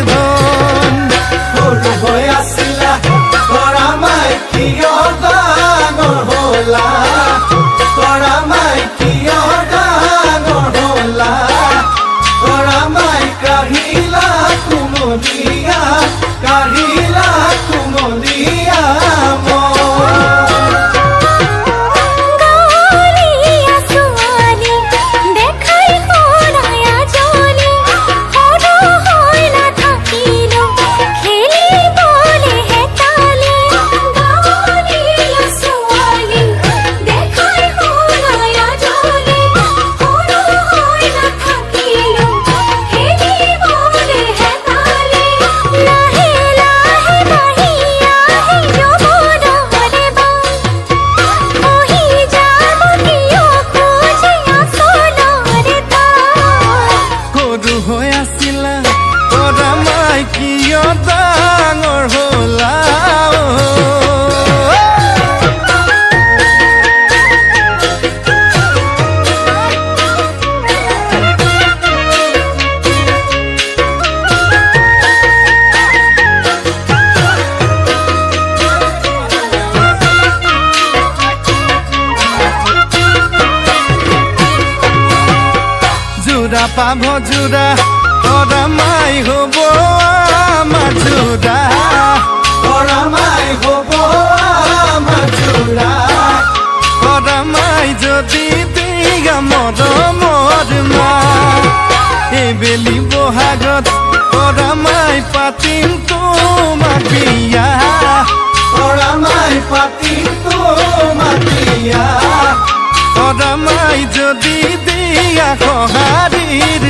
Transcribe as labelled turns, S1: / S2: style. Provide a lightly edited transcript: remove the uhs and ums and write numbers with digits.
S1: ধন সৰু হৈ আছিলা তৰা মাই কিয় ডাঙৰ হলা তৰা মাই কিয় ডাঙৰ হলা তৰা মাই কাঢ়িলা কুমলীয়া কাঢ়িলা কুমলীয়া পাভ জোৰা তৰা মাই হব আমাৰ জোৰা তৰা মাই হব আমাৰ জোৰা তৰা মাই যদি বিয়া মৰমৰ মা এইবেলি বহাগত তৰা মাই পাতিম তোমাক বিয়া তৰা মাই পাতিম তোমাক বিয়া তৰা মাই যদি দিয়া সহাৰিৰ